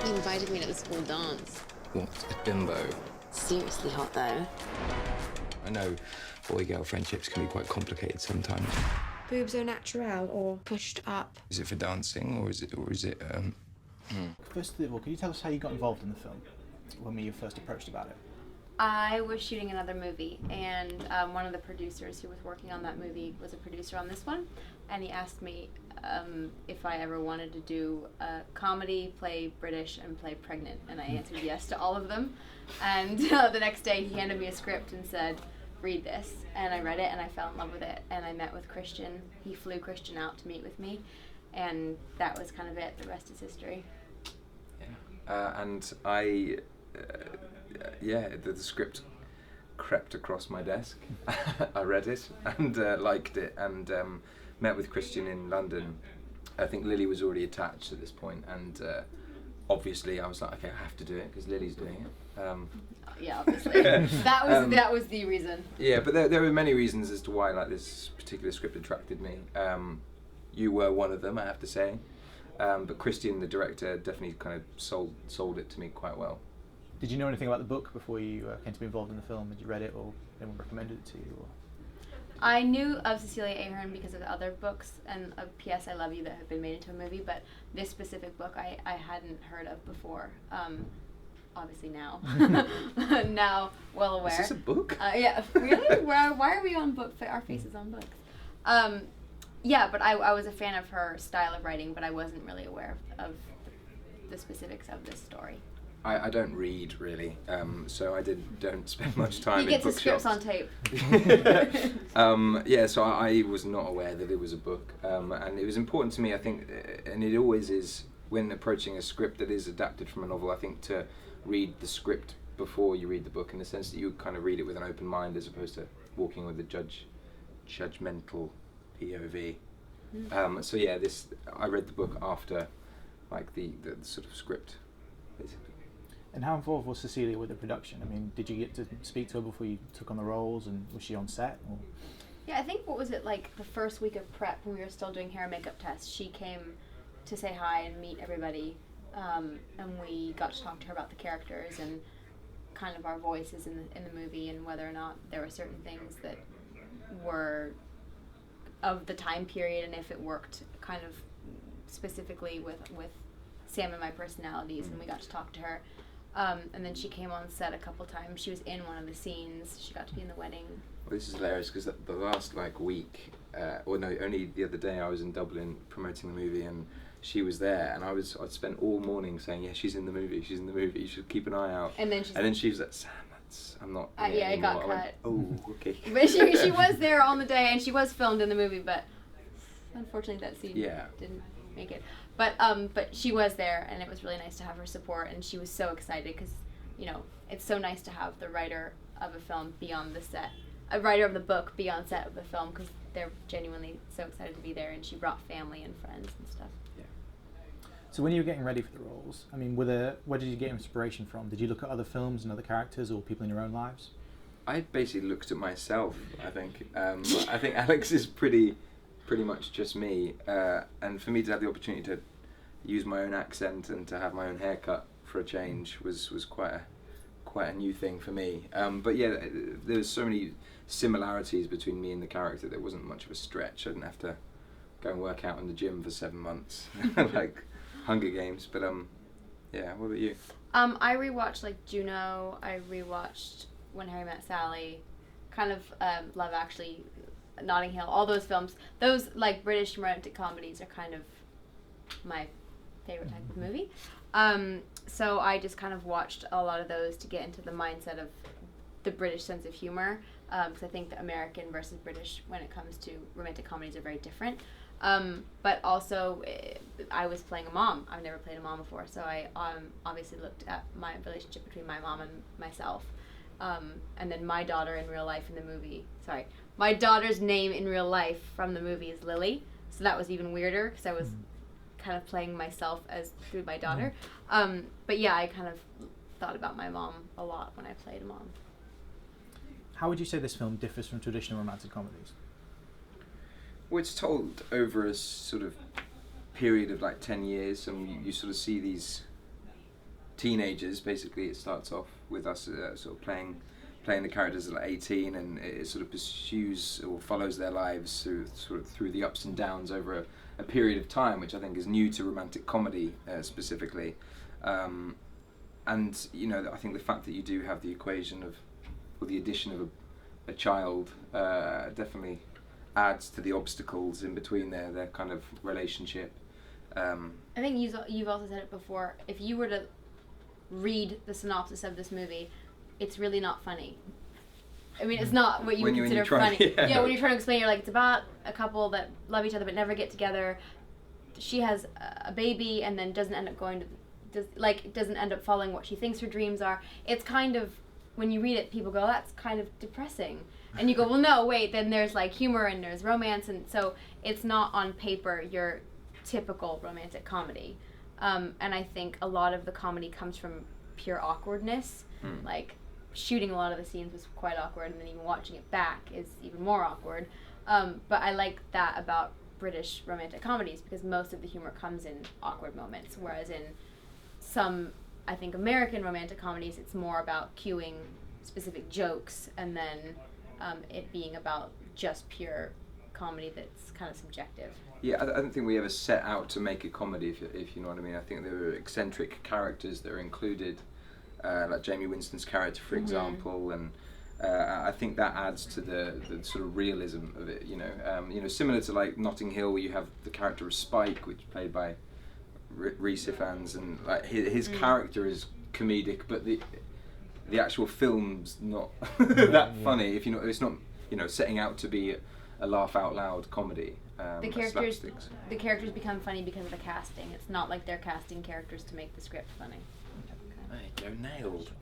He invited me to the school dance. What, a bimbo? Seriously hot, though. I know boy-girl friendships can be quite complicated sometimes. Boobs are natural or pushed up. Is it for dancing, or is it? First of all, can you tell us how you got involved in the film when you first approached about it? I was shooting another movie, and one of the producers who was working on that movie was a producer on this one, and he asked me if I ever wanted to do a comedy, play British, and play pregnant, and I answered yes to all of them. And the next day he handed me a script and said, read this, and I read it and I fell in love with it, and I met with Christian. He flew Christian out to meet with me, and that was kind of it. The rest is history. And the script crept across my desk. I read it and liked it, and met with Christian in London. I think Lily was already attached at this point, and obviously I was like, okay, I have to do it because Lily's doing it. Yeah, obviously. that was the reason. Yeah, but there were many reasons as to why like this particular script attracted me. You were one of them, I have to say. But Christian, the director, definitely kind of sold it to me quite well. Did you know anything about the book before you came to be involved in the film? Had you read it, or anyone recommended it to you? Or? I knew of Cecilia Ahern because of other books and of P.S. I Love You that have been made into a movie, but this specific book I hadn't heard of before. Obviously now. Now well aware. Is this a book? Yeah, really? Why are we on our faces on books? Yeah, but I was a fan of her style of writing, but I wasn't really aware of the specifics of this story. I don't read really, so I don't spend much time in bookshops. He gets his scripts on tape. So I was not aware that it was a book, and it was important to me, I think, and it always is when approaching a script that is adapted from a novel, I think, to read the script before you read the book, in the sense that you kind of read it with an open mind as opposed to walking with a judgmental POV. So yeah, I read the book after, like the sort of script, basically. And how involved was Cecilia with the production? I mean, did you get to speak to her before you took on the roles, and was she on set? Or? Yeah, I think, what was it, like the first week of prep when we were still doing hair and makeup tests, she came to say hi and meet everybody, and we got to talk to her about the characters and kind of our voices in the movie, and whether or not there were certain things that were of the time period, and if it worked kind of specifically with Sam and my personalities, and we got to talk to her. And then she came on set a couple times. She was in one of the scenes. She got to be in the wedding. Well, this is hilarious because the last week, only the other day I was in Dublin promoting the movie, and she was there, and I'd spent all morning saying, yeah, she's in the movie, you should keep an eye out. And then she was like, Sam, I'm not. Yeah, it got cut. Went, oh, okay. But she was there on the day, and she was filmed in the movie, but unfortunately that scene didn't make it. But she was there, and it was really nice to have her support, and she was so excited because, it's so nice to have the writer of a film be on the set, a writer of the book be on set of the film, because they're genuinely so excited to be there, and she brought family and friends and stuff. Yeah. So when you were getting ready for the roles, I mean, where did you get inspiration from? Did you look at other films and other characters or people in your own lives? I basically looked at myself, I think. I think Alex is pretty much just me, and for me to have the opportunity to use my own accent and to have my own haircut for a change was quite a new thing for me. But yeah, there was so many similarities between me and the character. There wasn't much of a stretch. I didn't have to go and work out in the gym for 7 months, like Hunger Games. But yeah. What about you? I rewatched Juno. I rewatched When Harry Met Sally, kind of Love Actually, Notting Hill, all those films. Those British romantic comedies are kind of my favorite type of movie. So I just kind of watched a lot of those to get into the mindset of the British sense of humor, because I think the American versus British when it comes to romantic comedies are very different. But also, I was playing a mom. I've never played a mom before, so I obviously looked at my relationship between my mom and myself. And then my daughter in real life in the movie, my daughter's name in real life from the movie is Lily, so that was even weirder because I was kind of playing myself through my daughter. But yeah, I kind of thought about my mom a lot when I played a mom. How would you say this film differs from traditional romantic comedies? Well, it's told over a sort of period of 10 years, and you sort of see these teenagers. Basically, it starts off with us sort of playing the characters at like 18, and it sort of pursues or follows their lives through the ups and downs over a period of time, which I think is new to romantic comedy specifically. And you know, I think the fact that you do have the equation of, or the addition of a child definitely adds to the obstacles in between their kind of relationship. I think you've also said it before. If you were to read the synopsis of this movie, it's really not funny. I mean, it's not what you would consider funny. Yeah, when you're trying to explain, you're like, it's about a couple that love each other but never get together. She has a baby and then doesn't end up doesn't end up following what she thinks her dreams are. It's kind of, when you read it, people go, that's kind of depressing. And you go, well, no, wait, then there's like humor and there's romance, and so it's not on paper your typical romantic comedy. And I think a lot of the comedy comes from pure awkwardness. Like, shooting a lot of the scenes was quite awkward, and then even watching it back is even more awkward. But I like that about British romantic comedies, because most of the humor comes in awkward moments, whereas in some, I think, American romantic comedies, it's more about cueing specific jokes and then it being about just pure comedy that's kind of subjective. Yeah, I don't think we ever set out to make a comedy, if you know what I mean. I think there were eccentric characters that are included, like Jamie Winston's character, for example, and I think that adds to the sort of realism of it. You know, similar to like Notting Hill, where you have the character of Spike, which is played by Rhys Ifans, and like his character is comedic, but the actual film's not that funny. If you know, it's not setting out to be a laugh out loud comedy. The characters become funny because of the casting. It's not like they're casting characters to make the script funny. There you go, nailed.